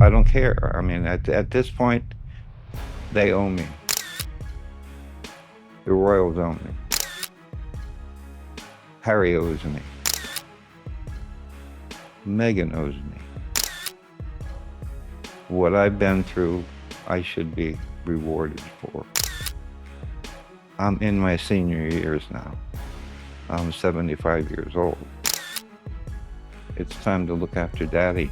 I don't care. I mean, at this point, they own me. The royals own me. Harry owes me. Meghan owes me. What I've been through, I should be rewarded for. I'm in my senior years now. I'm 75 years old. It's time to look after Daddy.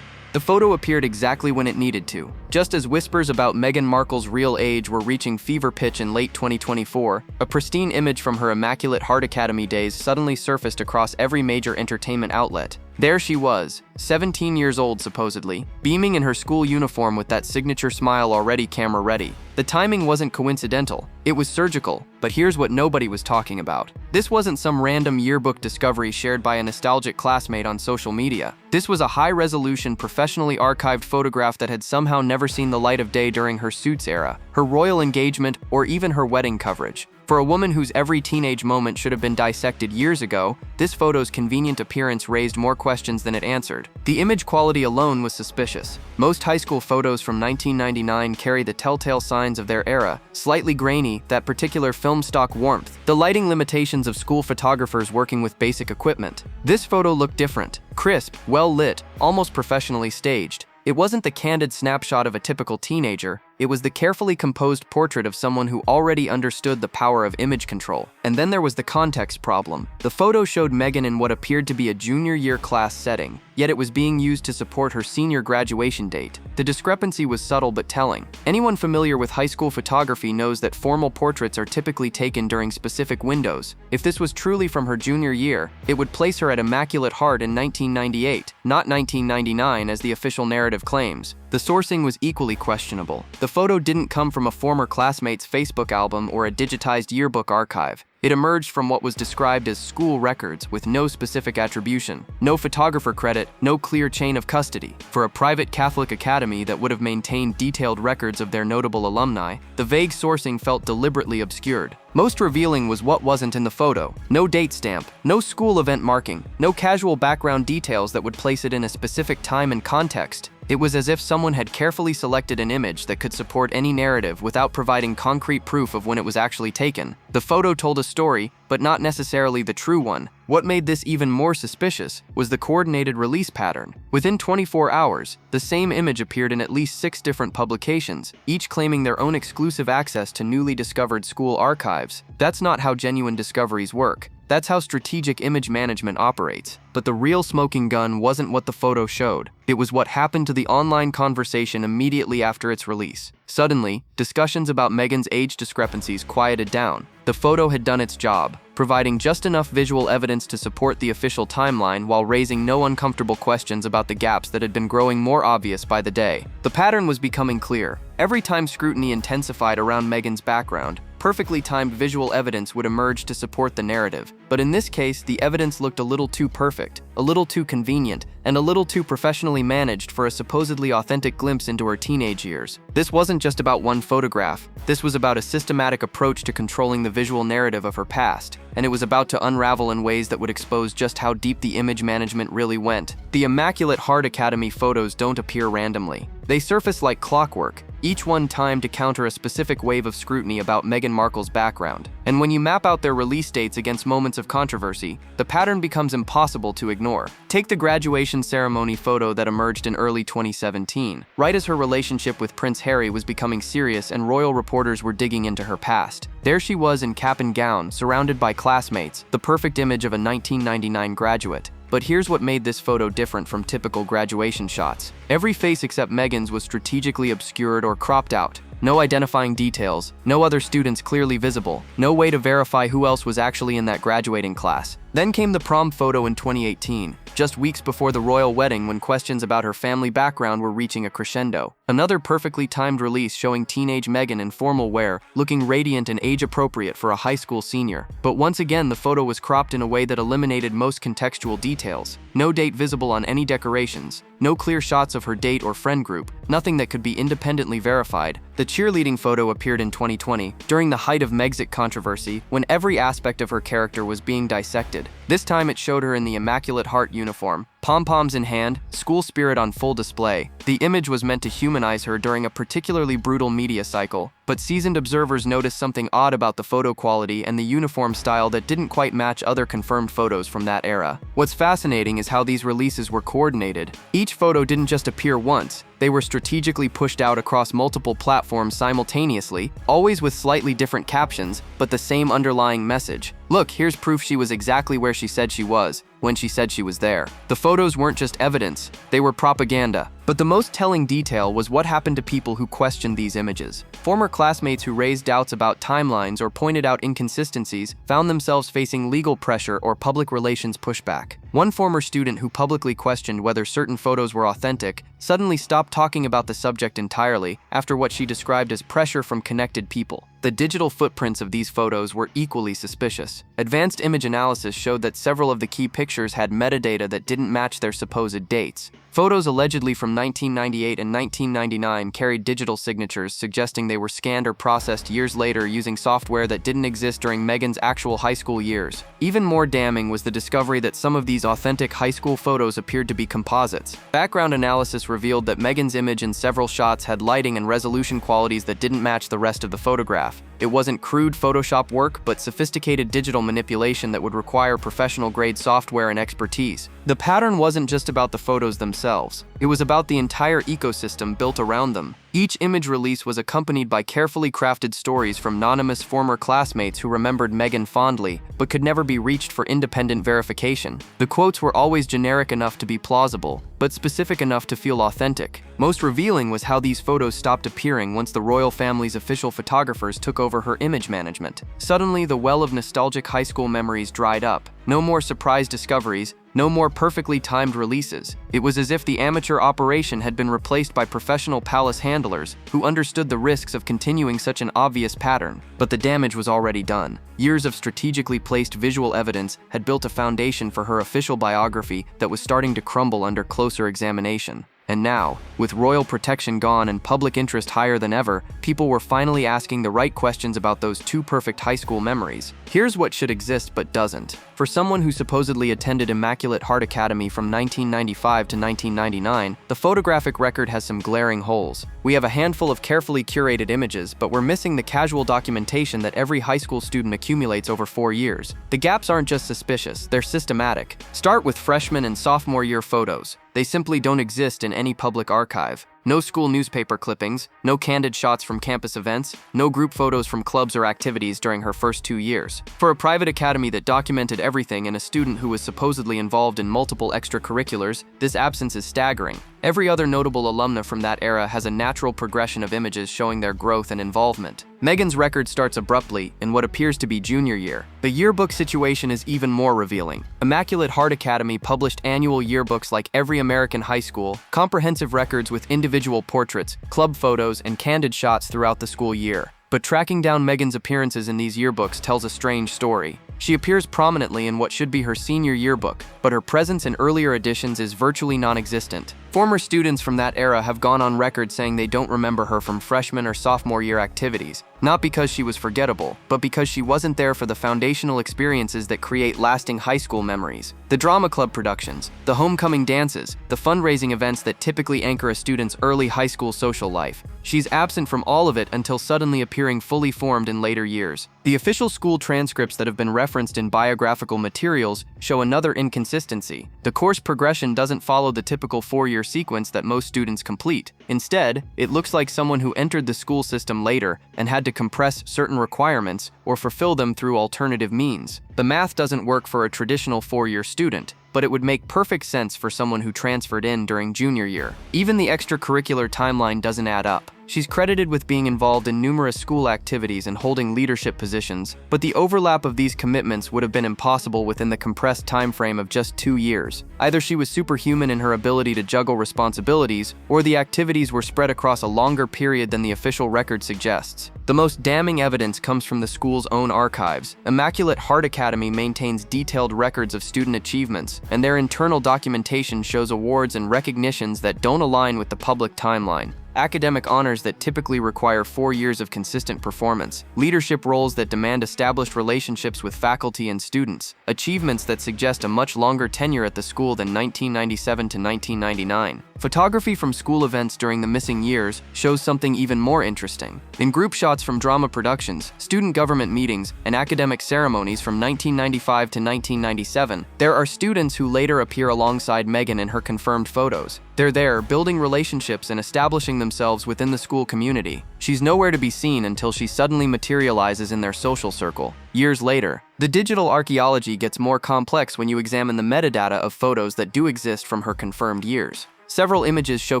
The photo appeared exactly when it needed to. Just as whispers about Meghan Markle's real age were reaching fever pitch in late 2024, a pristine image from her Immaculate Heart Academy days suddenly surfaced across every major entertainment outlet. There she was, 17 years old supposedly, beaming in her school uniform with that signature smile already camera ready. The timing wasn't coincidental, it was surgical, but here's what nobody was talking about. This wasn't some random yearbook discovery shared by a nostalgic classmate on social media. This was a high-resolution, professionally archived photograph that had somehow never seen the light of day during her Suits era, her royal engagement, or even her wedding coverage. For a woman whose every teenage moment should have been dissected years ago, this photo's convenient appearance raised more questions than it answered. The image quality alone was suspicious. Most high school photos from 1999 carry the telltale signs of their era: slightly grainy, that particular film stock warmth, the lighting limitations of school photographers working with basic equipment. This photo looked different, crisp, well lit, almost professionally staged. It wasn't the candid snapshot of a typical teenager, it was the carefully composed portrait of someone who already understood the power of image control. And then there was the context problem. The photo showed Meghan in what appeared to be a junior year class setting, yet it was being used to support her senior graduation date. The discrepancy was subtle but telling. Anyone familiar with high school photography knows that formal portraits are typically taken during specific windows. If this was truly from her junior year, it would place her at Immaculate Heart in 1998, not 1999 as the official narrative claims. The sourcing was equally questionable. The photo didn't come from a former classmate's Facebook album or a digitized yearbook archive. It emerged from what was described as school records with no specific attribution, no photographer credit, no clear chain of custody. For a private Catholic academy that would have maintained detailed records of their notable alumni, the vague sourcing felt deliberately obscured. Most revealing was what wasn't in the photo. No date stamp, no school event marking, no casual background details that would place it in a specific time and context. It was as if someone had carefully selected an image that could support any narrative without providing concrete proof of when it was actually taken. The photo told a story, but not necessarily the true one. What made this even more suspicious was the coordinated release pattern. Within 24 hours, the same image appeared in at least 6 different publications, each claiming their own exclusive access to newly discovered school archives. That's not how genuine discoveries work. That's how strategic image management operates. But the real smoking gun wasn't what the photo showed. It was what happened to the online conversation immediately after its release. Suddenly, discussions about Meghan's age discrepancies quieted down. The photo had done its job, providing just enough visual evidence to support the official timeline while raising no uncomfortable questions about the gaps that had been growing more obvious by the day. The pattern was becoming clear. Every time scrutiny intensified around Meghan's background, perfectly timed visual evidence would emerge to support the narrative. But in this case, the evidence looked a little too perfect, a little too convenient, and a little too professionally managed for a supposedly authentic glimpse into her teenage years. This wasn't just about one photograph. This was about a systematic approach to controlling the visual narrative of her past, and it was about to unravel in ways that would expose just how deep the image management really went. The Immaculate Heart Academy photos don't appear randomly. They surface like clockwork, each one timed to counter a specific wave of scrutiny about Meghan Markle's background. And when you map out their release dates against moments of controversy, the pattern becomes impossible to ignore. Take the graduation ceremony photo that emerged in early 2017, right as her relationship with Prince Harry was becoming serious and royal reporters were digging into her past. There she was in cap and gown, surrounded by classmates, the perfect image of a 1999 graduate. But here's what made this photo different from typical graduation shots. Every face except Meghan's was strategically obscured or cropped out. No identifying details, no other students clearly visible, no way to verify who else was actually in that graduating class. Then came the prom photo in 2018, just weeks before the royal wedding when questions about her family background were reaching a crescendo. Another perfectly timed release showing teenage Meghan in formal wear, looking radiant and age-appropriate for a high school senior. But once again, the photo was cropped in a way that eliminated most contextual details. No date visible on any decorations, no clear shots of her date or friend group, nothing that could be independently verified. The cheerleading photo appeared in 2020, during the height of Megxit controversy, when every aspect of her character was being dissected. This time it showed her in the Immaculate Heart uniform, Pom-poms in hand, school spirit on full display. The image was meant to humanize her during a particularly brutal media cycle, but seasoned observers noticed something odd about the photo quality and the uniform style that didn't quite match other confirmed photos from that era. What's fascinating is how these releases were coordinated. Each photo didn't just appear once, they were strategically pushed out across multiple platforms simultaneously, always with slightly different captions, but the same underlying message. Look, here's proof she was exactly where she said she was, when she said she was there. The photos weren't just evidence, they were propaganda. But the most telling detail was what happened to people who questioned these images. Former classmates who raised doubts about timelines or pointed out inconsistencies found themselves facing legal pressure or public relations pushback. One former student who publicly questioned whether certain photos were authentic suddenly stopped talking about the subject entirely after what she described as pressure from connected people. The digital footprints of these photos were equally suspicious. Advanced image analysis showed that several of the key pictures had metadata that didn't match their supposed dates. Photos allegedly from 1998 and 1999 carried digital signatures suggesting they were scanned or processed years later using software that didn't exist during Meghan's actual high school years. Even more damning was the discovery that some of these authentic high school photos appeared to be composites. Background analysis revealed that Meghan's image in several shots had lighting and resolution qualities that didn't match the rest of the photograph. It wasn't crude Photoshop work, but sophisticated digital manipulation that would require professional-grade software and expertise. The pattern wasn't just about the photos themselves. It was about the entire ecosystem built around them. Each image release was accompanied by carefully crafted stories from anonymous former classmates who remembered Meghan fondly, but could never be reached for independent verification. The quotes were always generic enough to be plausible, but specific enough to feel authentic. Most revealing was how these photos stopped appearing once the royal family's official photographers took over her image management. Suddenly, the well of nostalgic high school memories dried up. No more surprise discoveries, no more perfectly timed releases. It was as if the amateur operation had been replaced by professional palace handlers who understood the risks of continuing such an obvious pattern. But the damage was already done. Years of strategically placed visual evidence had built a foundation for her official biography that was starting to crumble under closer examination. And now, with royal protection gone and public interest higher than ever, people were finally asking the right questions about those two perfect high school memories. Here's what should exist but doesn't. For someone who supposedly attended Immaculate Heart Academy from 1995 to 1999, the photographic record has some glaring holes. We have a handful of carefully curated images, but we're missing the casual documentation that every high school student accumulates over 4 years. The gaps aren't just suspicious, they're systematic. Start with freshman and sophomore year photos. They simply don't exist in any public archive. No school newspaper clippings, no candid shots from campus events, no group photos from clubs or activities during her first 2 years. For a private academy that documented everything and a student who was supposedly involved in multiple extracurriculars, this absence is staggering. Every other notable alumna from that era has a natural progression of images showing their growth and involvement. Meghan's record starts abruptly in what appears to be junior year. The yearbook situation is even more revealing. Immaculate Heart Academy published annual yearbooks like every American high school, comprehensive records with individual portraits, club photos, and candid shots throughout the school year. But tracking down Meghan's appearances in these yearbooks tells a strange story. She appears prominently in what should be her senior yearbook, but her presence in earlier editions is virtually non-existent. Former students from that era have gone on record saying they don't remember her from freshman or sophomore year activities, not because she was forgettable, but because she wasn't there for the foundational experiences that create lasting high school memories. The drama club productions, the homecoming dances, the fundraising events that typically anchor a student's early high school social life. She's absent from all of it until suddenly appearing fully formed in later years. The official school transcripts that have been referenced in biographical materials show another inconsistency. The course progression doesn't follow the typical 4-year sequence that most students complete. Instead, it looks like someone who entered the school system later and had to compress certain requirements or fulfill them through alternative means. The math doesn't work for a traditional 4-year student, but it would make perfect sense for someone who transferred in during junior year. Even the extracurricular timeline doesn't add up. She's credited with being involved in numerous school activities and holding leadership positions, but the overlap of these commitments would have been impossible within the compressed time frame of just 2 years. Either she was superhuman in her ability to juggle responsibilities, or the activities were spread across a longer period than the official record suggests. The most damning evidence comes from the school's own archives. Immaculate Heart Academy maintains detailed records of student achievements, and their internal documentation shows awards and recognitions that don't align with the public timeline. academic honors that typically require 4 years of consistent performance, leadership roles that demand established relationships with faculty and students, achievements that suggest a much longer tenure at the school than 1997 to 1999. Photography from school events during the missing years shows something even more interesting. In group shots from drama productions, student government meetings, and academic ceremonies from 1995 to 1997, there are students who later appear alongside Meghan in her confirmed photos. They're there, building relationships and establishing themselves within the school community. She's nowhere to be seen until she suddenly materializes in their social circle. Years later, the digital archaeology gets more complex when you examine the metadata of photos that do exist from her confirmed years. Several images show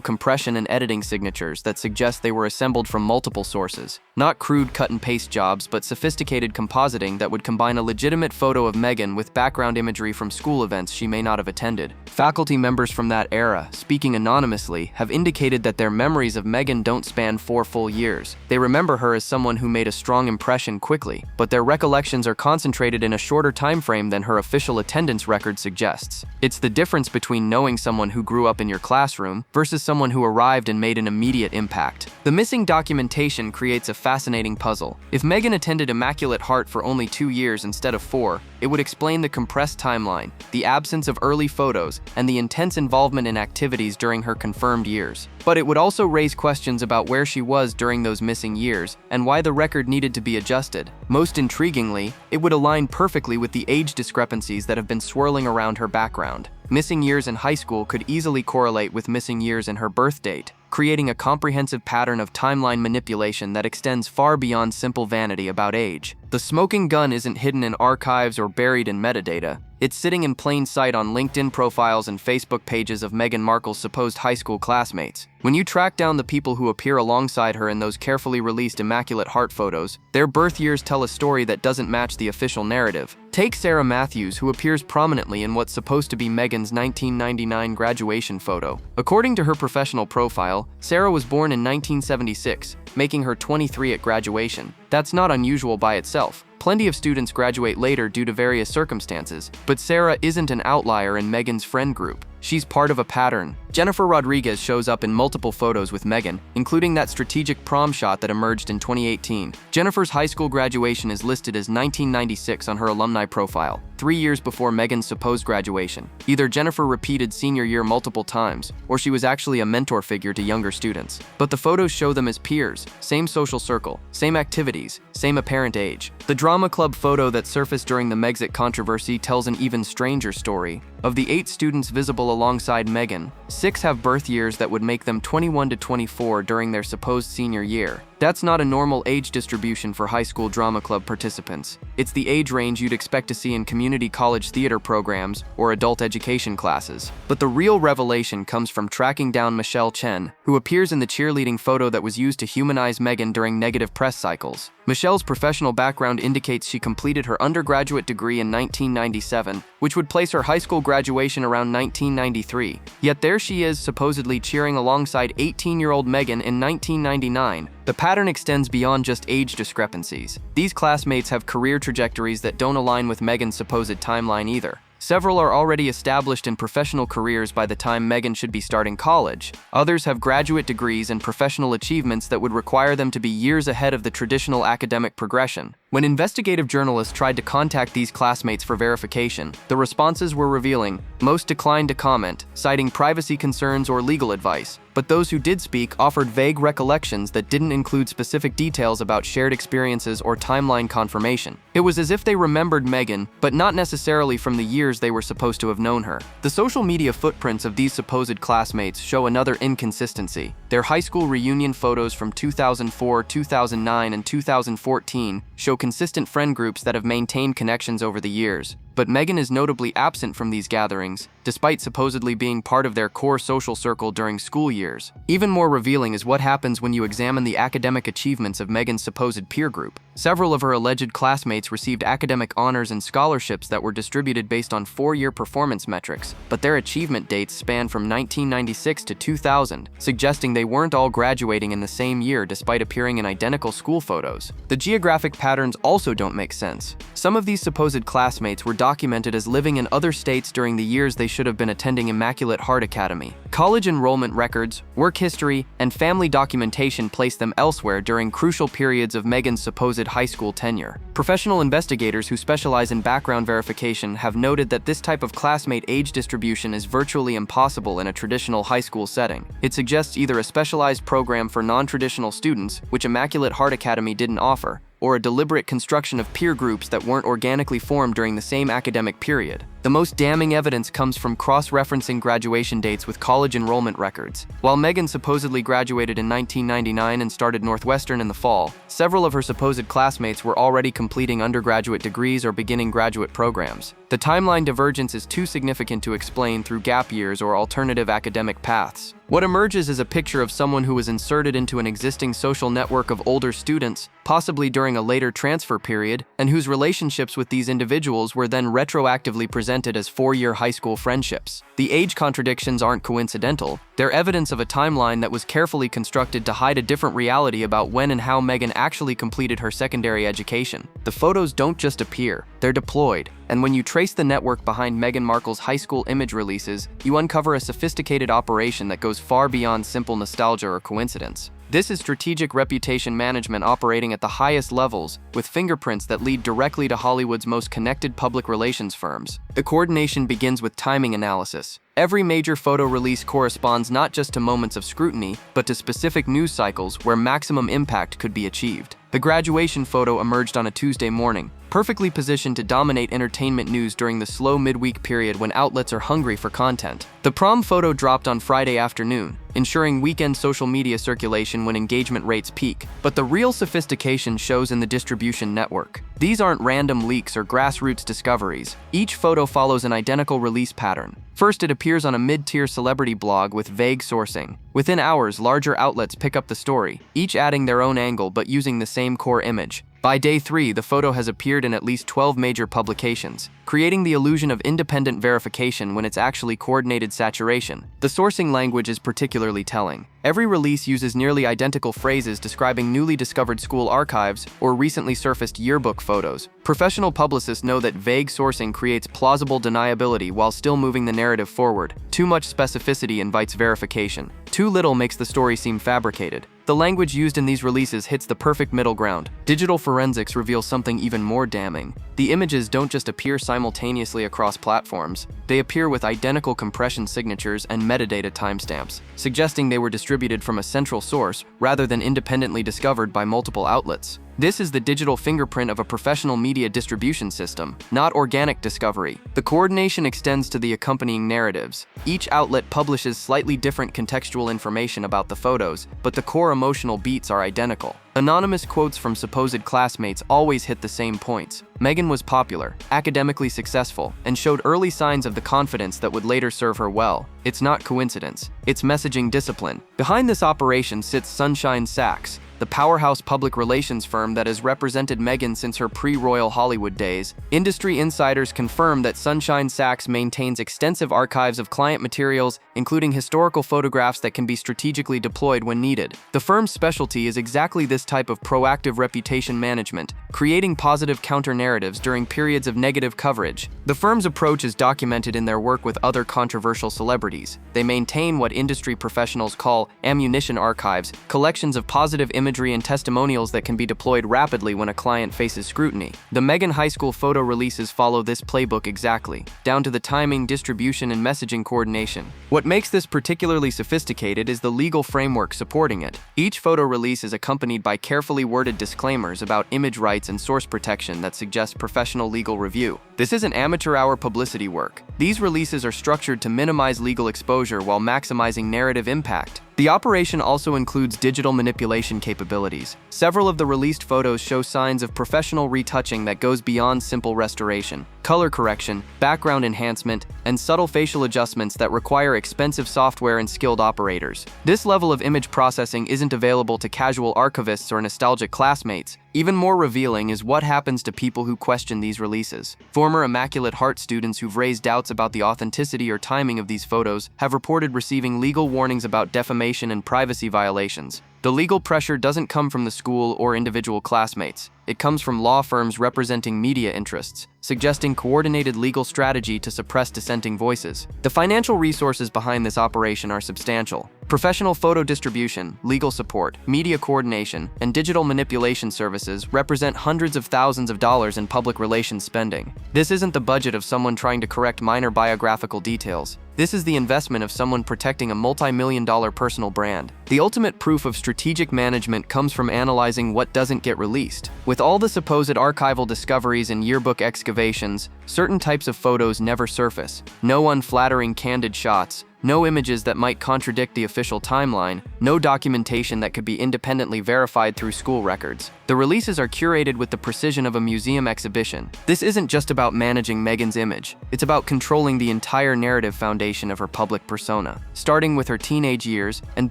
compression and editing signatures that suggest they were assembled from multiple sources. Not crude cut-and-paste jobs, but sophisticated compositing that would combine a legitimate photo of Meghan with background imagery from school events she may not have attended. Faculty members from that era, speaking anonymously, have indicated that their memories of Meghan don't span 4 full years. They remember her as someone who made a strong impression quickly, but their recollections are concentrated in a shorter time frame than her official attendance record suggests. It's the difference between knowing someone who grew up in your classroom versus someone who arrived and made an immediate impact. The missing documentation creates a fascinating puzzle. If Meghan attended Immaculate Heart for only 2 years instead of 4, it would explain the compressed timeline, the absence of early photos, and the intense involvement in activities during her confirmed years. But it would also raise questions about where she was during those missing years and why the record needed to be adjusted. Most intriguingly, it would align perfectly with the age discrepancies that have been swirling around her background. Missing years in high school could easily correlate with missing years in her birth date, creating a comprehensive pattern of timeline manipulation that extends far beyond simple vanity about age. The smoking gun isn't hidden in archives or buried in metadata. It's sitting in plain sight on LinkedIn profiles and Facebook pages of Meghan Markle's supposed high school classmates. When you track down the people who appear alongside her in those carefully released Immaculate Heart photos, their birth years tell a story that doesn't match the official narrative. Take Sarah Matthews, who appears prominently in what's supposed to be Meghan's 1999 graduation photo. According to her professional profile, Sarah was born in 1976, making her 23 at graduation. That's not unusual by itself. Plenty of students graduate later due to various circumstances, but Sarah isn't an outlier in Meghan's friend group. She's part of a pattern. Jennifer Rodriguez shows up in multiple photos with Meghan, including that strategic prom shot that emerged in 2018. Jennifer's high school graduation is listed as 1996 on her alumni profile, 3 years before Meghan's supposed graduation. Either Jennifer repeated senior year multiple times, or she was actually a mentor figure to younger students. But the photos show them as peers, same social circle, same activities, same apparent age. The drama club photo that surfaced during the Megxit controversy tells an even stranger story. Of the 8 students visible alongside Meghan, 6 have birth years that would make them 21 to 24 during their supposed senior year. That's not a normal age distribution for high school drama club participants. It's the age range you'd expect to see in community college theater programs or adult education classes. But the real revelation comes from tracking down Michelle Chen, who appears in the cheerleading photo that was used to humanize Meghan during negative press cycles. Michelle's professional background indicates she completed her undergraduate degree in 1997, which would place her high school graduation around 1993. Yet there she is, supposedly cheering alongside 18-year-old Meghan in 1999. The pattern extends beyond just age discrepancies. These classmates have career trajectories that don't align with Meghan's supposed timeline either. Several are already established in professional careers by the time Meghan should be starting college. Others have graduate degrees and professional achievements that would require them to be years ahead of the traditional academic progression. When investigative journalists tried to contact these classmates for verification, the responses were revealing. Most declined to comment, citing privacy concerns or legal advice. But those who did speak offered vague recollections that didn't include specific details about shared experiences or timeline confirmation. It was as if they remembered Meghan, but not necessarily from the years they were supposed to have known her. The social media footprints of these supposed classmates show another inconsistency. Their high school reunion photos from 2004, 2009, and 2014 show consistent friend groups that have maintained connections over the years. But Meghan is notably absent from these gatherings, despite supposedly being part of their core social circle during school years. Even more revealing is what happens when you examine the academic achievements of Meghan's supposed peer group. Several of her alleged classmates received academic honors and scholarships that were distributed based on 4-year performance metrics, but their achievement dates span from 1996 to 2000, suggesting they weren't all graduating in the same year despite appearing in identical school photos. The geographic patterns also don't make sense. Some of these supposed classmates were documented as living in other states during the years they should have been attending Immaculate Heart Academy. College enrollment records, work history, and family documentation placed them elsewhere during crucial periods of Meghan's supposed high school tenure. Professional investigators who specialize in background verification have noted that this type of classmate age distribution is virtually impossible in a traditional high school setting. It suggests either a specialized program for non-traditional students, which Immaculate Heart Academy didn't offer, or a deliberate construction of peer groups that weren't organically formed during the same academic period. The most damning evidence comes from cross-referencing graduation dates with college enrollment records. While Meghan supposedly graduated in 1999 and started Northwestern in the fall, several of her supposed classmates were already completing undergraduate degrees or beginning graduate programs. The timeline divergence is too significant to explain through gap years or alternative academic paths. What emerges is a picture of someone who was inserted into an existing social network of older students, possibly during a later transfer period, and whose relationships with these individuals were then retroactively presented as four-year high school friendships. The age contradictions aren't coincidental. They're evidence of a timeline that was carefully constructed to hide a different reality about when and how Meghan actually completed her secondary education. The photos don't just appear, they're deployed. And when you trace the network behind Meghan Markle's high school image releases, you uncover a sophisticated operation that goes far beyond simple nostalgia or coincidence. This is strategic reputation management operating at the highest levels, with fingerprints that lead directly to Hollywood's most connected public relations firms. The coordination begins with timing analysis. Every major photo release corresponds not just to moments of scrutiny, but to specific news cycles where maximum impact could be achieved. The graduation photo emerged on a Tuesday morning, perfectly positioned to dominate entertainment news during the slow midweek period when outlets are hungry for content. The prom photo dropped on Friday afternoon, ensuring weekend social media circulation when engagement rates peak. But the real sophistication shows in the distribution network. These aren't random leaks or grassroots discoveries. Each photo follows an identical release pattern. First, it appears on a mid-tier celebrity blog with vague sourcing. Within hours, larger outlets pick up the story, each adding their own angle but using the same core image. By day 3, the photo has appeared in at least 12 major publications, creating the illusion of independent verification when it's actually coordinated saturation. The sourcing language is particularly telling. Every release uses nearly identical phrases describing newly discovered school archives or recently surfaced yearbook photos. Professional publicists know that vague sourcing creates plausible deniability while still moving the narrative forward. Too much specificity invites verification. Too little makes the story seem fabricated. The language used in these releases hits the perfect middle ground. Digital forensics reveals something even more damning. The images don't just appear simultaneously across platforms, they appear with identical compression signatures and metadata timestamps, suggesting they were distributed from a central source rather than independently discovered by multiple outlets. This is the digital fingerprint of a professional media distribution system, not organic discovery. The coordination extends to the accompanying narratives. Each outlet publishes slightly different contextual information about the photos, but the core emotional beats are identical. Anonymous quotes from supposed classmates always hit the same points. Meghan was popular, academically successful, and showed early signs of the confidence that would later serve her well. It's not coincidence. It's messaging discipline. Behind this operation sits Sunshine Sachs, the powerhouse public relations firm that has represented Meghan since her pre-royal Hollywood days. Industry insiders confirm that Sunshine Sachs maintains extensive archives of client materials, including historical photographs that can be strategically deployed when needed. The firm's specialty is exactly this type of proactive reputation management, creating positive counter-narratives during periods of negative coverage. The firm's approach is documented in their work with other controversial celebrities. They maintain what industry professionals call ammunition archives, collections of positive imagery and testimonials that can be deployed rapidly when a client faces scrutiny. The Meghan high school photo releases follow this playbook exactly, down to the timing, distribution, and messaging coordination. What makes this particularly sophisticated is the legal framework supporting it. Each photo release is accompanied by carefully worded disclaimers about image rights and source protection that suggest professional legal review. This isn't amateur-hour publicity work. These releases are structured to minimize legal exposure while maximizing narrative impact. The operation also includes digital manipulation capabilities. Several of the released photos show signs of professional retouching that goes beyond simple restoration. Color correction, background enhancement, and subtle facial adjustments that require expensive software and skilled operators. This level of image processing isn't available to casual archivists or nostalgic classmates. Even more revealing is what happens to people who question these releases. Former Immaculate Heart students who've raised doubts about the authenticity or timing of these photos have reported receiving legal warnings about defamation and privacy violations. The legal pressure doesn't come from the school or individual classmates. It comes from law firms representing media interests, suggesting coordinated legal strategy to suppress dissenting voices. The financial resources behind this operation are substantial. Professional photo distribution, legal support, media coordination, and digital manipulation services represent hundreds of thousands of dollars in public relations spending. This isn't the budget of someone trying to correct minor biographical details. This is the investment of someone protecting a multi-million-dollar personal brand. The ultimate proof of strategic management comes from analyzing what doesn't get released. With all the supposed archival discoveries and yearbook excavations, certain types of photos never surface. No unflattering candid shots, no images that might contradict the official timeline, no documentation that could be independently verified through school records. The releases are curated with the precision of a museum exhibition. This isn't just about managing Meghan's image, it's about controlling the entire narrative foundation of her public persona, starting with her teenage years and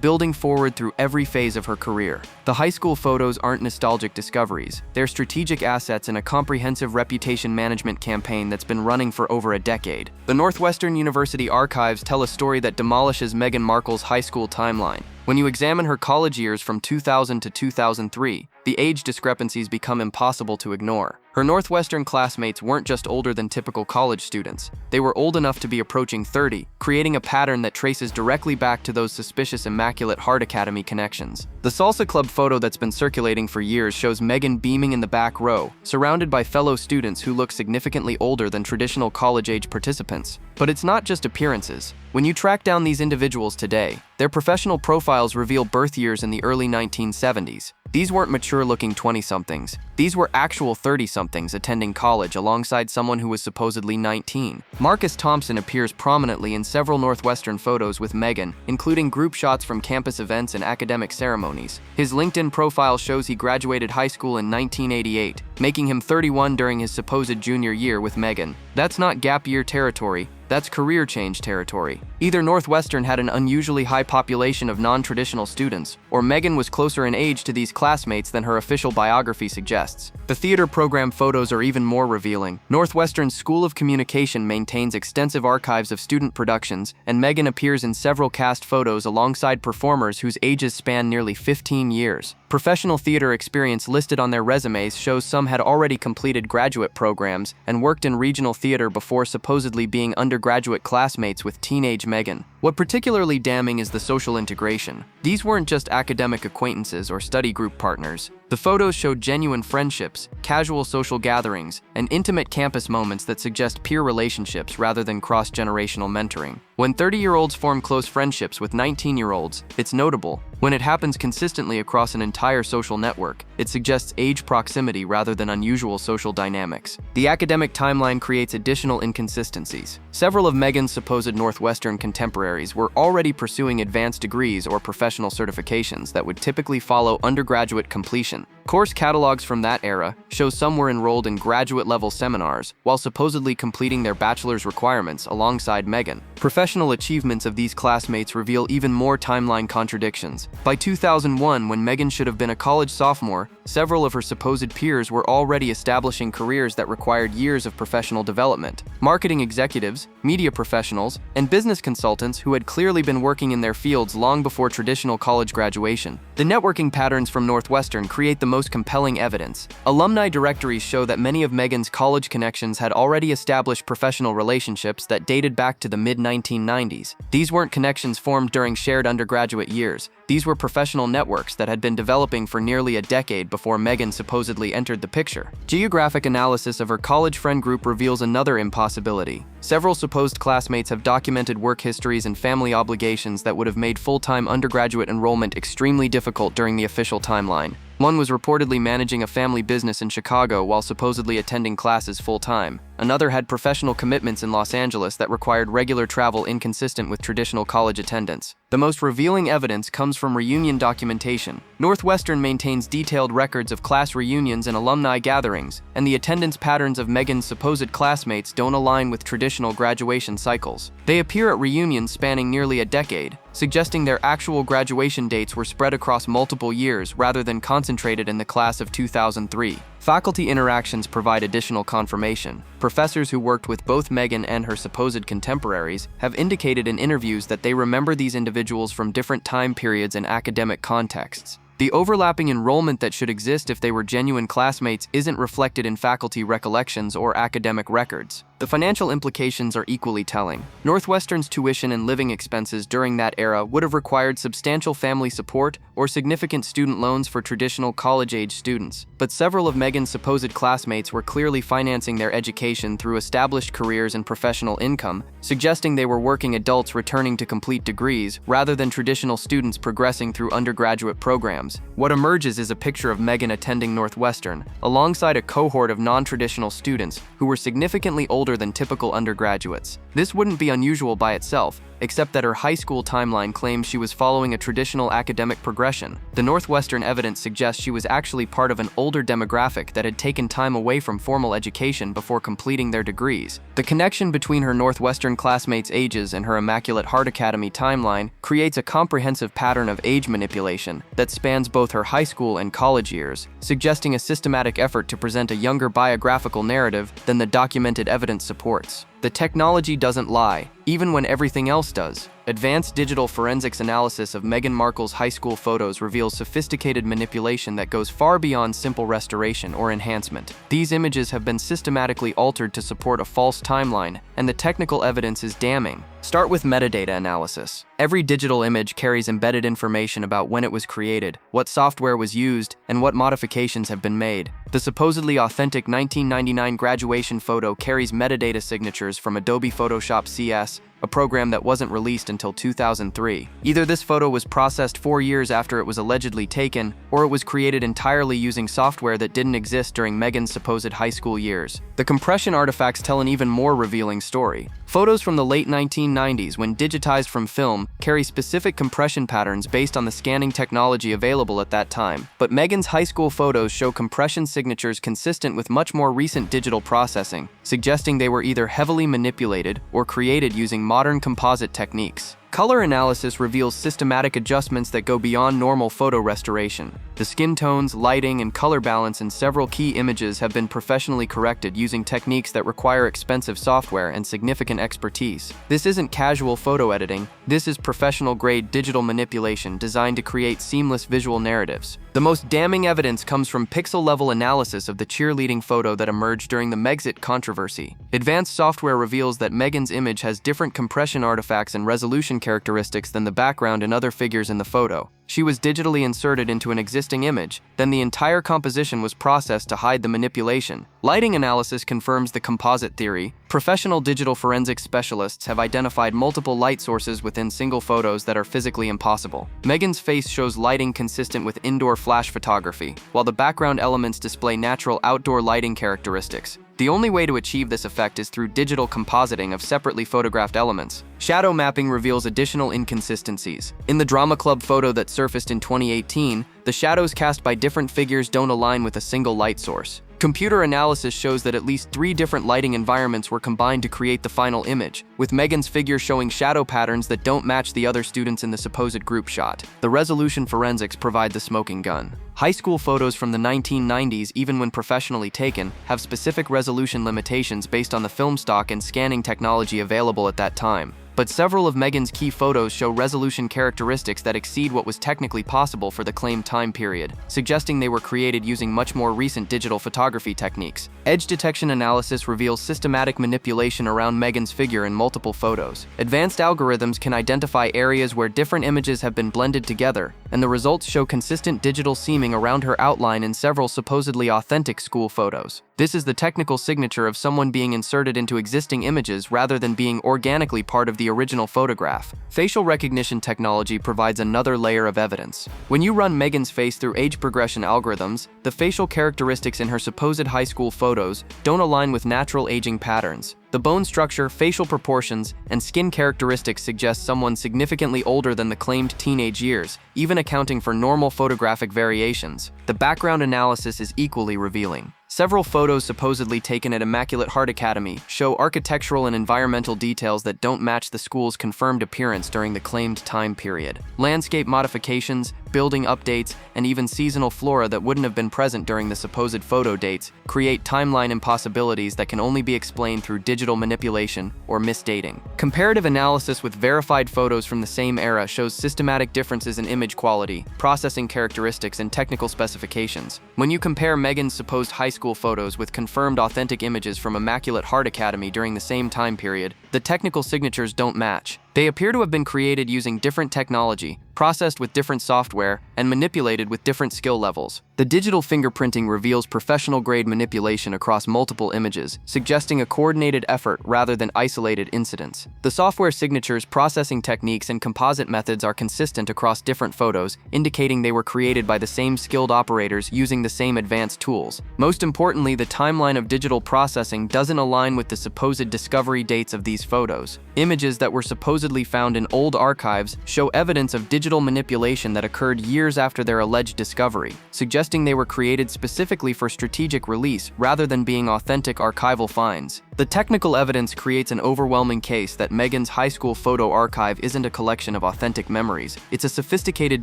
building forward through every phase of her career. The high school photos aren't nostalgic discoveries, they're strategic assets in a comprehensive reputation management campaign that's been running for over a decade. The Northwestern University archives tell a story that demolishes Meghan Markle's high school timeline. When you examine her college years from 2000 to 2003, the age discrepancies become impossible to ignore. Her Northwestern classmates weren't just older than typical college students. They were old enough to be approaching 30, creating a pattern that traces directly back to those suspicious Immaculate Heart Academy connections. The salsa club photo that's been circulating for years shows Meghan beaming in the back row, surrounded by fellow students who look significantly older than traditional college-age participants. But it's not just appearances. When you track down these individuals today, their professional profiles reveal birth years in the early 1970s. These weren't mature-looking 20-somethings. These were actual 30-somethings attending college alongside someone who was supposedly 19. Marcus Thompson appears prominently in several Northwestern photos with Meghan, including group shots from campus events and academic ceremonies. His LinkedIn profile shows he graduated high school in 1988, making him 31 during his supposed junior year with Meghan. That's not gap year territory. That's career change territory. Either Northwestern had an unusually high population of non-traditional students, or Meghan was closer in age to these classmates than her official biography suggests. The theater program photos are even more revealing. Northwestern's School of Communication maintains extensive archives of student productions, and Meghan appears in several cast photos alongside performers whose ages span nearly 15 years. Professional theater experience listed on their resumes shows some had already completed graduate programs and worked in regional theater before supposedly being undergraduate classmates with teenage Meghan. What particularly damning is the social integration. These weren't just academic acquaintances or study group partners. The photos showed genuine friendships, casual social gatherings, and intimate campus moments that suggest peer relationships rather than cross-generational mentoring. When 30-year-olds form close friendships with 19-year-olds, it's notable. When it happens consistently across an entire social network, it suggests age proximity rather than unusual social dynamics. The academic timeline creates additional inconsistencies. Several of Meghan's supposed Northwestern contemporaries were already pursuing advanced degrees or professional certifications that would typically follow undergraduate completion. Course catalogs from that era show some were enrolled in graduate-level seminars while supposedly completing their bachelor's requirements alongside Meghan. Professional achievements of these classmates reveal even more timeline contradictions. By 2001, when Meghan should have been a college sophomore, several of her supposed peers were already establishing careers that required years of professional development. Marketing executives, media professionals, and business consultants who had clearly been working in their fields long before traditional college graduation. The networking patterns from Northwestern create the most compelling evidence. Alumni directories show that many of Meghan's college connections had already established professional relationships that dated back to the mid-1990s. These weren't connections formed during shared undergraduate years. These were professional networks that had been developing for nearly a decade before Meghan supposedly entered the picture. Geographic analysis of her college friend group reveals another impossibility. Several supposed classmates have documented work histories and family obligations that would have made full-time undergraduate enrollment extremely difficult during the official timeline. One was reportedly managing a family business in Chicago while supposedly attending classes full-time. Another had professional commitments in Los Angeles that required regular travel inconsistent with traditional college attendance. The most revealing evidence comes from reunion documentation. Northwestern maintains detailed records of class reunions and alumni gatherings, and the attendance patterns of Meghan's supposed classmates don't align with traditional graduation cycles. They appear at reunions spanning nearly a decade, suggesting their actual graduation dates were spread across multiple years rather than concentrated in the class of 2003. Faculty interactions provide additional confirmation. Professors who worked with both Meghan and her supposed contemporaries have indicated in interviews that they remember these individuals from different time periods and academic contexts. The overlapping enrollment that should exist if they were genuine classmates isn't reflected in faculty recollections or academic records. The financial implications are equally telling. Northwestern's tuition and living expenses during that era would have required substantial family support or significant student loans for traditional college-age students, but several of Meghan's supposed classmates were clearly financing their education through established careers and professional income, suggesting they were working adults returning to complete degrees rather than traditional students progressing through undergraduate programs. What emerges is a picture of Meghan attending Northwestern, alongside a cohort of non-traditional students who were significantly older than typical undergraduates. This wouldn't be unusual by itself, except that her high school timeline claims she was following a traditional academic progression. The Northwestern evidence suggests she was actually part of an older demographic that had taken time away from formal education before completing their degrees. The connection between her Northwestern classmates' ages and her Immaculate Heart Academy timeline creates a comprehensive pattern of age manipulation that spans both her high school and college years, suggesting a systematic effort to present a younger biographical narrative than the documented evidence supports. The technology doesn't lie, even when everything else does. Advanced digital forensics analysis of Meghan Markle's high school photos reveals sophisticated manipulation that goes far beyond simple restoration or enhancement. These images have been systematically altered to support a false timeline, and the technical evidence is damning. Start with metadata analysis. Every digital image carries embedded information about when it was created, what software was used, and what modifications have been made. The supposedly authentic 1999 graduation photo carries metadata signatures from Adobe Photoshop CS, a program that wasn't released until 2003. Either this photo was processed 4 years after it was allegedly taken, or it was created entirely using software that didn't exist during Meghan's supposed high school years. The compression artifacts tell an even more revealing story. Photos from the late 1990s, when digitized from film, carry specific compression patterns based on the scanning technology available at that time. But Meghan's high school photos show compression signatures consistent with much more recent digital processing, suggesting they were either heavily manipulated or created using modern composite techniques. Color analysis reveals systematic adjustments that go beyond normal photo restoration. The skin tones, lighting, and color balance in several key images have been professionally corrected using techniques that require expensive software and significant expertise. This isn't casual photo editing, this is professional-grade digital manipulation designed to create seamless visual narratives. The most damning evidence comes from pixel-level analysis of the cheerleading photo that emerged during the Megxit controversy. Advanced software reveals that Meghan's image has different compression artifacts and resolution characteristics than the background and other figures in the photo. She was digitally inserted into an existing image, then the entire composition was processed to hide the manipulation. Lighting analysis confirms the composite theory. Professional digital forensics specialists have identified multiple light sources within single photos that are physically impossible. Meghan's face shows lighting consistent with indoor flash photography, while the background elements display natural outdoor lighting characteristics. The only way to achieve this effect is through digital compositing of separately photographed elements. Shadow mapping reveals additional inconsistencies. In the drama club photo that surfaced in 2018, the shadows cast by different figures don't align with a single light source. Computer analysis shows that at least 3 different lighting environments were combined to create the final image, with Meghan's figure showing shadow patterns that don't match the other students in the supposed group shot. The resolution forensics provide the smoking gun. High school photos from the 1990s, even when professionally taken, have specific resolution limitations based on the film stock and scanning technology available at that time. But several of Meghan's key photos show resolution characteristics that exceed what was technically possible for the claimed time period, suggesting they were created using much more recent digital photography techniques. Edge detection analysis reveals systematic manipulation around Meghan's figure in multiple photos. Advanced algorithms can identify areas where different images have been blended together, and the results show consistent digital seaming around her outline in several supposedly authentic school photos. This is the technical signature of someone being inserted into existing images rather than being organically part of the original photograph. Facial recognition technology provides another layer of evidence. When you run Meghan's face through age progression algorithms, the facial characteristics in her supposed high school photos don't align with natural aging patterns. The bone structure, facial proportions, and skin characteristics suggest someone significantly older than the claimed teenage years, even accounting for normal photographic variations. The background analysis is equally revealing. Several photos supposedly taken at Immaculate Heart Academy show architectural and environmental details that don't match the school's confirmed appearance during the claimed time period. Landscape modifications, building updates, and even seasonal flora that wouldn't have been present during the supposed photo dates create timeline impossibilities that can only be explained through digital manipulation or misdating. Comparative analysis with verified photos from the same era shows systematic differences in image quality, processing characteristics, and technical specifications. When you compare Meghan's supposed high school photos with confirmed authentic images from Immaculate Heart Academy during the same time period, the technical signatures don't match. They appear to have been created using different technology, processed with different software, and manipulated with different skill levels. The digital fingerprinting reveals professional-grade manipulation across multiple images, suggesting a coordinated effort rather than isolated incidents. The software signatures, processing techniques, and composite methods are consistent across different photos, indicating they were created by the same skilled operators using the same advanced tools. Most importantly, the timeline of digital processing doesn't align with the supposed discovery dates of these photos. Images that were supposedly found in old archives show evidence of digital manipulation that occurred years after their alleged discovery, suggesting they were created specifically for strategic release rather than being authentic archival finds. The technical evidence creates an overwhelming case that Meghan's high school photo archive isn't a collection of authentic memories. It's a sophisticated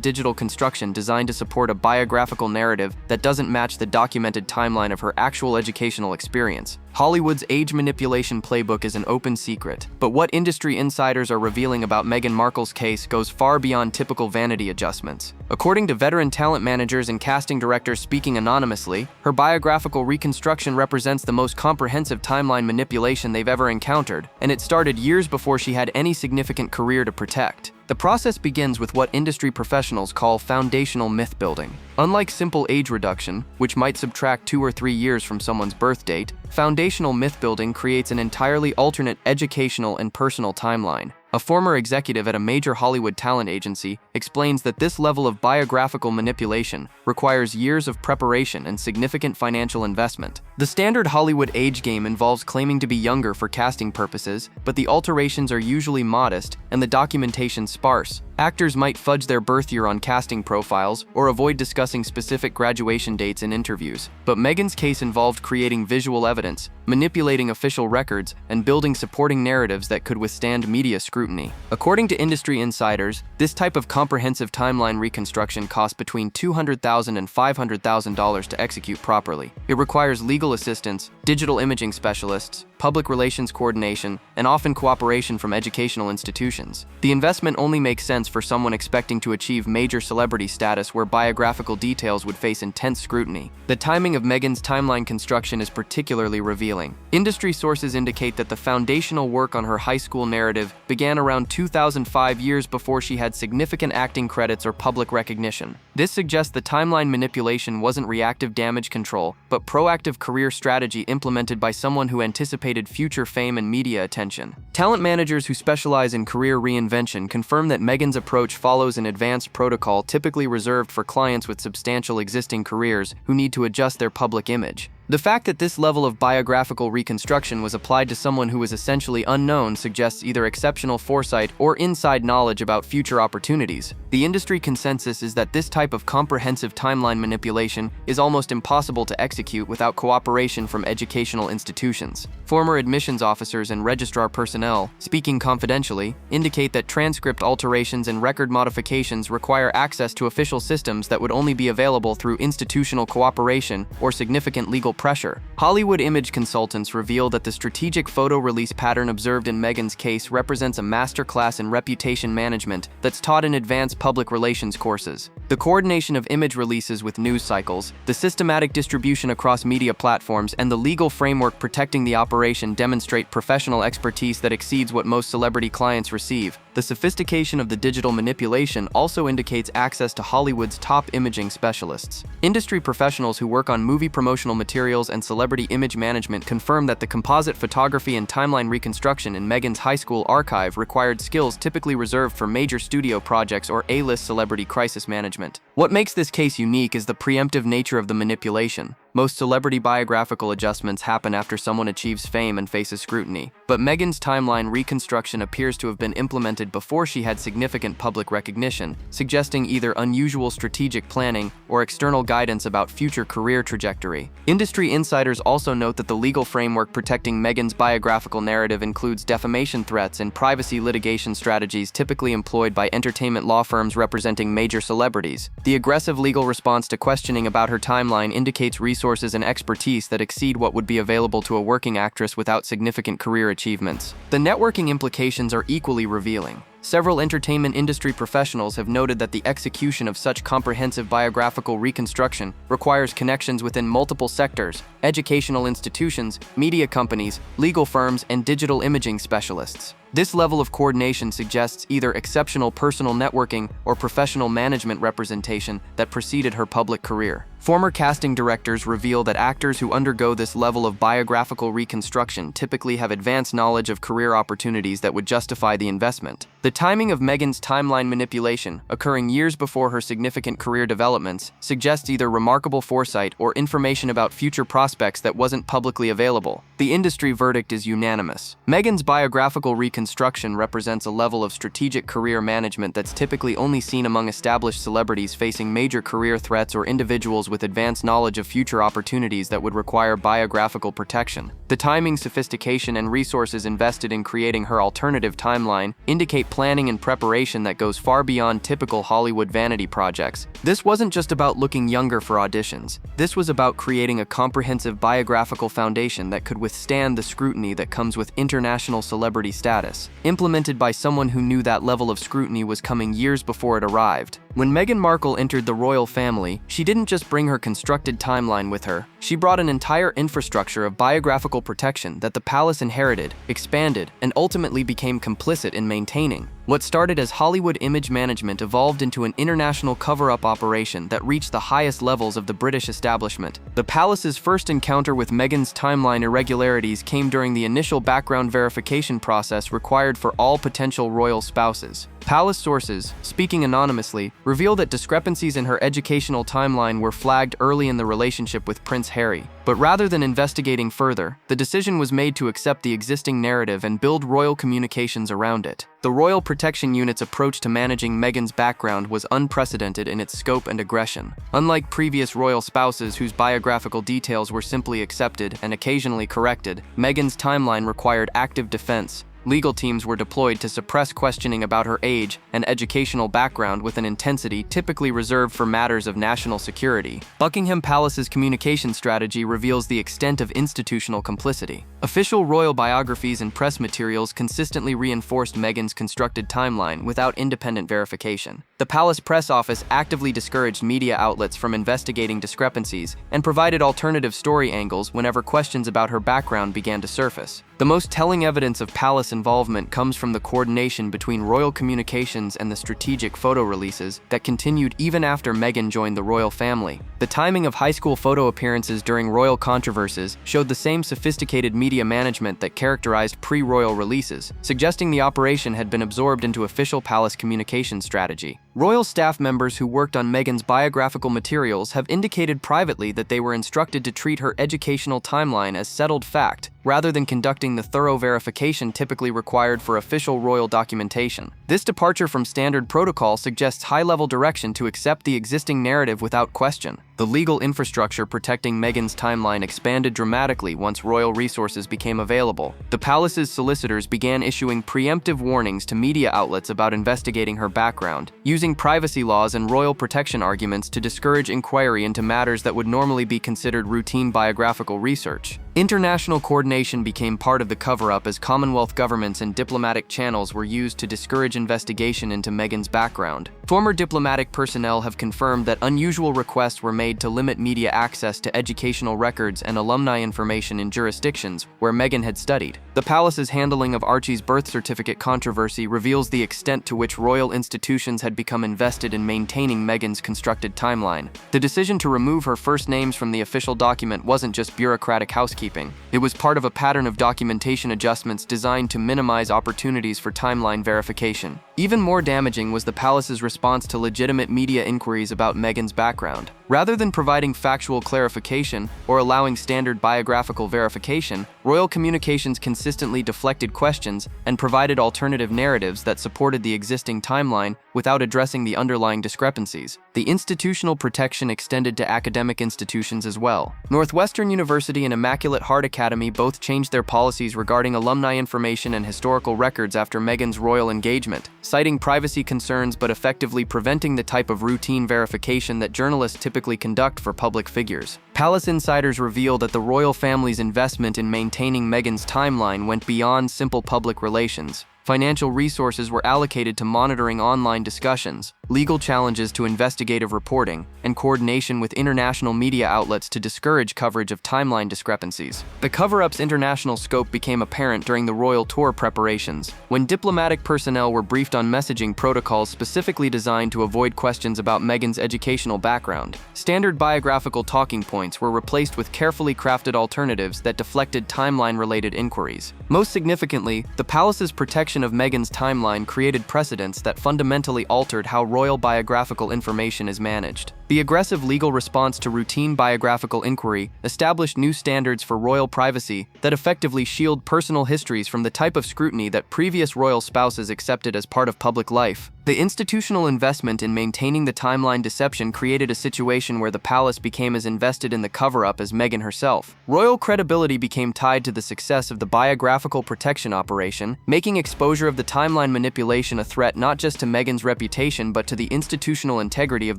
digital construction designed to support a biographical narrative that doesn't match the documented timeline of her actual educational experience. Hollywood's age manipulation playbook is an open secret, but what industry insiders are revealing about Meghan Markle's case goes far beyond typical vanity adjustments. According to veteran talent managers and casting directors speaking anonymously, her biographical reconstruction represents the most comprehensive timeline manipulation they've ever encountered, and it started years before she had any significant career to protect. The process begins with what industry professionals call foundational myth building. Unlike simple age reduction, which might subtract 2 or 3 years from someone's birth date, foundational myth building creates an entirely alternate educational and personal timeline. A former executive at a major Hollywood talent agency explains that this level of biographical manipulation requires years of preparation and significant financial investment. The standard Hollywood age game involves claiming to be younger for casting purposes, but the alterations are usually modest and the documentation sparse. Actors might fudge their birth year on casting profiles or avoid discussing specific graduation dates in interviews. But Meghan's case involved creating visual evidence, manipulating official records, and building supporting narratives that could withstand media scrutiny. According to industry insiders, this type of comprehensive timeline reconstruction costs between $200,000 and $500,000 to execute properly. It requires legal assistance, digital imaging specialists, public relations coordination, and often cooperation from educational institutions. The investment only makes sense for someone expecting to achieve major celebrity status where biographical details would face intense scrutiny. The timing of Meghan's timeline construction is particularly revealing. Industry sources indicate that the foundational work on her high school narrative began around 2005, years before she had significant acting credits or public recognition. This suggests the timeline manipulation wasn't reactive damage control, but proactive career strategy implemented by someone who anticipated future fame and media attention. Talent managers who specialize in career reinvention confirm that Meghan's approach follows an advanced protocol typically reserved for clients with substantial existing careers who need to adjust their public image. The fact that this level of biographical reconstruction was applied to someone who was essentially unknown suggests either exceptional foresight or inside knowledge about future opportunities. The industry consensus is that this type of comprehensive timeline manipulation is almost impossible to execute without cooperation from educational institutions. Former admissions officers and registrar personnel, speaking confidentially, indicate that transcript alterations and record modifications require access to official systems that would only be available through institutional cooperation or significant legal pressure. Hollywood image consultants reveal that the strategic photo release pattern observed in Meghan's case represents a masterclass in reputation management that's taught in advanced public relations courses. The coordination of image releases with news cycles, the systematic distribution across media platforms, and the legal framework protecting the operation demonstrate professional expertise that exceeds what most celebrity clients receive. The sophistication of the digital manipulation also indicates access to Hollywood's top imaging specialists. Industry professionals who work on movie promotional materials and celebrity image management confirm that the composite photography and timeline reconstruction in Meghan's high school archive required skills typically reserved for major studio projects or A-list celebrity crisis management. What makes this case unique is the preemptive nature of the manipulation. Most celebrity biographical adjustments happen after someone achieves fame and faces scrutiny. But Meghan's timeline reconstruction appears to have been implemented before she had significant public recognition, suggesting either unusual strategic planning or external guidance about future career trajectory. Industry insiders also note that the legal framework protecting Meghan's biographical narrative includes defamation threats and privacy litigation strategies typically employed by entertainment law firms representing major celebrities. The aggressive legal response to questioning about her timeline indicates resources and expertise that exceed what would be available to a working actress without significant career achievements. The networking implications are equally revealing. Several entertainment industry professionals have noted that the execution of such comprehensive biographical reconstruction requires connections within multiple sectors, educational institutions, media companies, legal firms, and digital imaging specialists. This level of coordination suggests either exceptional personal networking or professional management representation that preceded her public career. Former casting directors reveal that actors who undergo this level of biographical reconstruction typically have advanced knowledge of career opportunities that would justify the investment. The timing of Meghan's timeline manipulation, occurring years before her significant career developments, suggests either remarkable foresight or information about future prospects that wasn't publicly available. The industry verdict is unanimous. Meghan's biographical reconstruction represents a level of strategic career management that's typically only seen among established celebrities facing major career threats or individuals with advanced knowledge of future opportunities that would require biographical protection. The timing, sophistication, and resources invested in creating her alternative timeline indicate planning and preparation that goes far beyond typical Hollywood vanity projects. This wasn't just about looking younger for auditions. This was about creating a comprehensive biographical foundation that could withstand the scrutiny that comes with international celebrity status, implemented by someone who knew that level of scrutiny was coming years before it arrived. When Meghan Markle entered the royal family, she didn't just bring her constructed timeline with her. She brought an entire infrastructure of biographical protection that the palace inherited, expanded, and ultimately became complicit in maintaining. What started as Hollywood image management evolved into an international cover-up operation that reached the highest levels of the British establishment. The palace's first encounter with Meghan's timeline irregularities came during the initial background verification process required for all potential royal spouses. Palace sources, speaking anonymously, reveal that discrepancies in her educational timeline were flagged early in the relationship with Prince Harry. But rather than investigating further, the decision was made to accept the existing narrative and build royal communications around it. The Royal Protection Unit's approach to managing Meghan's background was unprecedented in its scope and aggression. Unlike previous royal spouses whose biographical details were simply accepted and occasionally corrected, Meghan's timeline required active defense. Legal teams were deployed to suppress questioning about her age and educational background with an intensity typically reserved for matters of national security. Buckingham Palace's communication strategy reveals the extent of institutional complicity. Official royal biographies and press materials consistently reinforced Meghan's constructed timeline without independent verification. The palace press office actively discouraged media outlets from investigating discrepancies and provided alternative story angles whenever questions about her background began to surface. The most telling evidence of palace involvement comes from the coordination between royal communications and the strategic photo releases that continued even after Meghan joined the royal family. The timing of high school photo appearances during royal controversies showed the same sophisticated media management that characterized pre-royal releases, suggesting the operation had been absorbed into official palace communication strategy. Royal staff members who worked on Meghan's biographical materials have indicated privately that they were instructed to treat her educational timeline as settled fact, rather than conducting the thorough verification typically required for official royal documentation. This departure from standard protocol suggests high-level direction to accept the existing narrative without question. The legal infrastructure protecting Meghan's timeline expanded dramatically once royal resources became available. The palace's solicitors began issuing preemptive warnings to media outlets about investigating her background, using privacy laws and royal protection arguments to discourage inquiry into matters that would normally be considered routine biographical research. International coordination became part of the cover-up as Commonwealth governments and diplomatic channels were used to discourage investigation into Meghan's background. Former diplomatic personnel have confirmed that unusual requests were made to limit media access to educational records and alumni information in jurisdictions where Meghan had studied. The palace's handling of Archie's birth certificate controversy reveals the extent to which royal institutions had become invested in maintaining Meghan's constructed timeline. The decision to remove her first names from the official document wasn't just bureaucratic housekeeping. It was part of a pattern of documentation adjustments designed to minimize opportunities for timeline verification. Even more damaging was the palace's response to legitimate media inquiries about Meghan's background. Rather than providing factual clarification or allowing standard biographical verification, royal communications consistently deflected questions and provided alternative narratives that supported the existing timeline without addressing the underlying discrepancies. The institutional protection extended to academic institutions as well. Northwestern University and Immaculate Heart Academy both changed their policies regarding alumni information and historical records after Meghan's royal engagement, citing privacy concerns but effectively preventing the type of routine verification that journalists typically conduct for public figures. Palace insiders reveal that the royal family's investment in maintaining Meghan's timeline went beyond simple public relations. Financial resources were allocated to monitoring online discussions, legal challenges to investigative reporting, and coordination with international media outlets to discourage coverage of timeline discrepancies. The cover-up's international scope became apparent during the royal tour preparations, when diplomatic personnel were briefed on messaging protocols specifically designed to avoid questions about Meghan's educational background. Standard biographical talking points were replaced with carefully crafted alternatives that deflected timeline-related inquiries. Most significantly, the palace's protection of Meghan's timeline created precedents that fundamentally altered how royal biographical information is managed. The aggressive legal response to routine biographical inquiry established new standards for royal privacy that effectively shield personal histories from the type of scrutiny that previous royal spouses accepted as part of public life. The institutional investment in maintaining the timeline deception created a situation where the palace became as invested in the cover-up as Meghan herself. Royal credibility became tied to the success of the biographical protection operation, making exposure of the timeline manipulation a threat not just to Meghan's reputation but to the institutional integrity of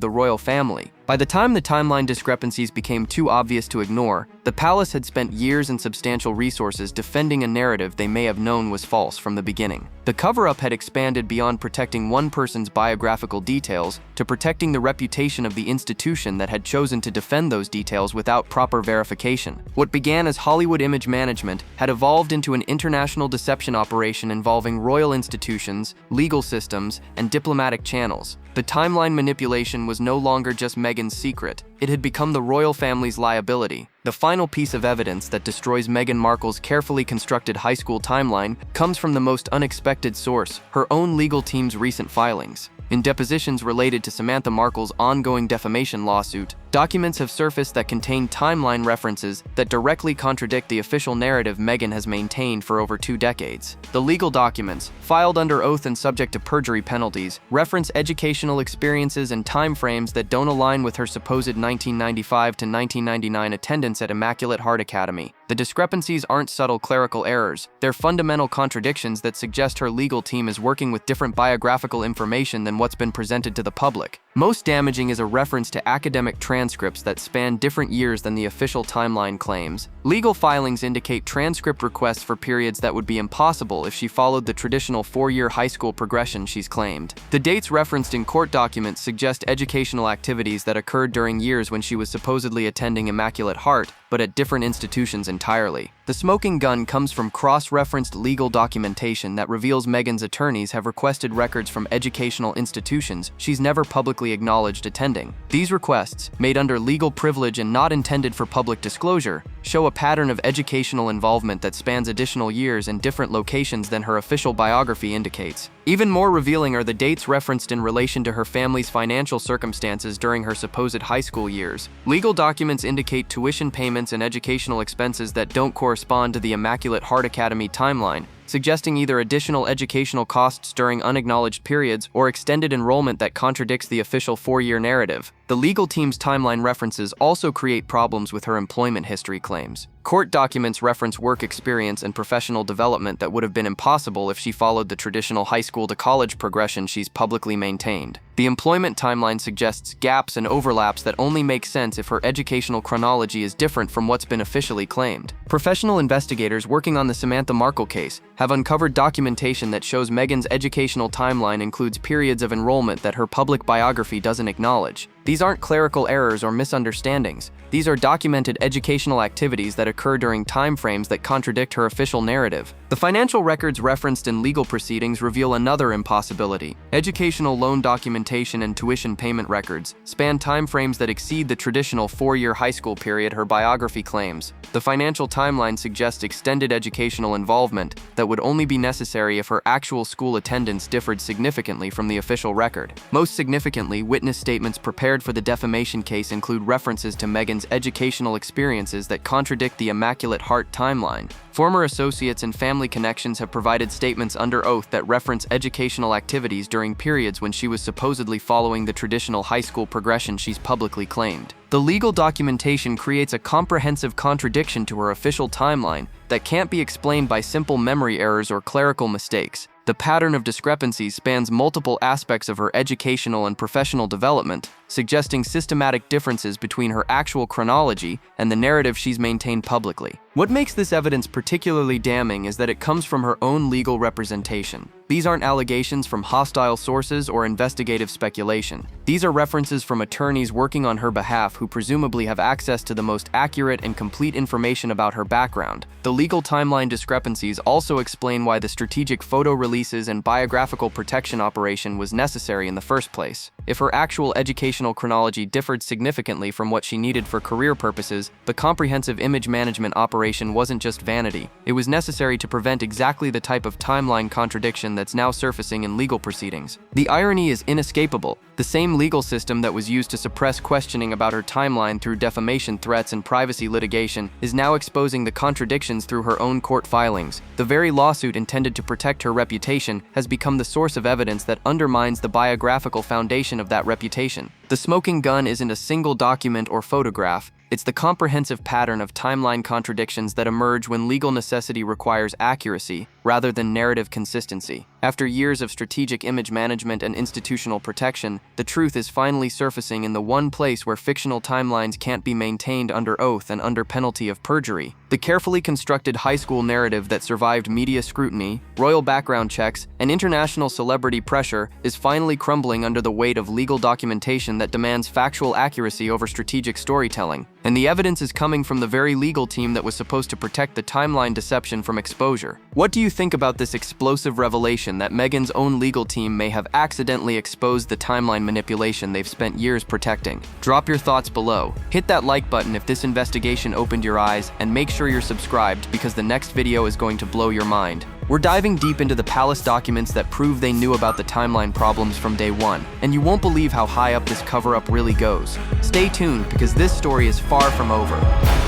the royal family. By the time the timeline discrepancies became too obvious to ignore, the palace had spent years and substantial resources defending a narrative they may have known was false from the beginning. The cover-up had expanded beyond protecting one person's biographical details to protecting the reputation of the institution that had chosen to defend those details without proper verification. What began as Hollywood image management had evolved into an international deception operation involving royal institutions, legal systems, and diplomatic channels. The timeline manipulation was no longer just Meghan's secret. It had become the royal family's liability. The final piece of evidence that destroys Meghan Markle's carefully constructed high school timeline comes from the most unexpected source, her own legal team's recent filings. In depositions related to Samantha Markle's ongoing defamation lawsuit, documents have surfaced that contain timeline references that directly contradict the official narrative Meghan has maintained for over 2 decades. The legal documents, filed under oath and subject to perjury penalties, reference educational experiences and timeframes that don't align with her supposed 1995 to 1999 attendance at Immaculate Heart Academy. The discrepancies aren't subtle clerical errors, they're fundamental contradictions that suggest her legal team is working with different biographical information than what's been presented to the public. Most damaging is a reference to academic transcripts that span different years than the official timeline claims. Legal filings indicate transcript requests for periods that would be impossible if she followed the traditional 4-year high school progression she's claimed. The dates referenced in court documents suggest educational activities that occurred during years when she was supposedly attending Immaculate Heart, but at different institutions entirely. The smoking gun comes from cross-referenced legal documentation that reveals Meghan's attorneys have requested records from educational institutions she's never publicly acknowledged attending. These requests, made under legal privilege and not intended for public disclosure, show a pattern of educational involvement that spans additional years and different locations than her official biography indicates. Even more revealing are the dates referenced in relation to her family's financial circumstances during her supposed high school years. Legal documents indicate tuition payments and educational expenses that don't correspond to the Immaculate Heart Academy timeline, suggesting either additional educational costs during unacknowledged periods or extended enrollment that contradicts the official 4-year narrative. The legal team's timeline references also create problems with her employment history claims. Court documents reference work experience and professional development that would have been impossible if she followed the traditional high school to college progression she's publicly maintained. The employment timeline suggests gaps and overlaps that only make sense if her educational chronology is different from what's been officially claimed. Professional investigators working on the Samantha Markle case have uncovered documentation that shows Meghan's educational timeline includes periods of enrollment that her public biography doesn't acknowledge. These aren't clerical errors or misunderstandings. These are documented educational activities that occur during timeframes that contradict her official narrative. The financial records referenced in legal proceedings reveal another impossibility. Educational loan documentation and tuition payment records span timeframes that exceed the traditional 4-year high school period her biography claims. The financial timeline suggests extended educational involvement that would only be necessary if her actual school attendance differed significantly from the official record. Most significantly, witness statements prepared prepared for the defamation case include references to Meghan's educational experiences that contradict the Immaculate Heart timeline. Former associates and family connections have provided statements under oath that reference educational activities during periods when she was supposedly following the traditional high school progression she's publicly claimed. The legal documentation creates a comprehensive contradiction to her official timeline that can't be explained by simple memory errors or clerical mistakes. The pattern of discrepancies spans multiple aspects of her educational and professional development, suggesting systematic differences between her actual chronology and the narrative she's maintained publicly. What makes this evidence particularly damning is that it comes from her own legal representation. These aren't allegations from hostile sources or investigative speculation. These are references from attorneys working on her behalf who presumably have access to the most accurate and complete information about her background. The legal timeline discrepancies also explain why the strategic photo releases and biographical protection operation was necessary in the first place. If her actual educational chronology differed significantly from what she needed for career purposes, the comprehensive image management operation wasn't just vanity. It was necessary to prevent exactly the type of timeline contradiction that's now surfacing in legal proceedings. The irony is inescapable. The same legal system that was used to suppress questioning about her timeline through defamation threats and privacy litigation is now exposing the contradictions through her own court filings. The very lawsuit intended to protect her reputation has become the source of evidence that undermines the biographical foundation of that reputation. The smoking gun isn't a single document or photograph. It's the comprehensive pattern of timeline contradictions that emerge when legal necessity requires accuracy rather than narrative consistency. After years of strategic image management and institutional protection, the truth is finally surfacing in the one place where fictional timelines can't be maintained under oath and under penalty of perjury. The carefully constructed high school narrative that survived media scrutiny, royal background checks, and international celebrity pressure is finally crumbling under the weight of legal documentation that demands factual accuracy over strategic storytelling. And the evidence is coming from the very legal team that was supposed to protect the timeline deception from exposure. What do you think about this explosive revelation that Meghan's own legal team may have accidentally exposed the timeline manipulation they've spent years protecting? Drop your thoughts below. Hit that like button if this investigation opened your eyes, and make sure you're subscribed because the next video is going to blow your mind. We're diving deep into the palace documents that prove they knew about the timeline problems from day one, and you won't believe how high up this cover-up really goes. Stay tuned because this story is far from over.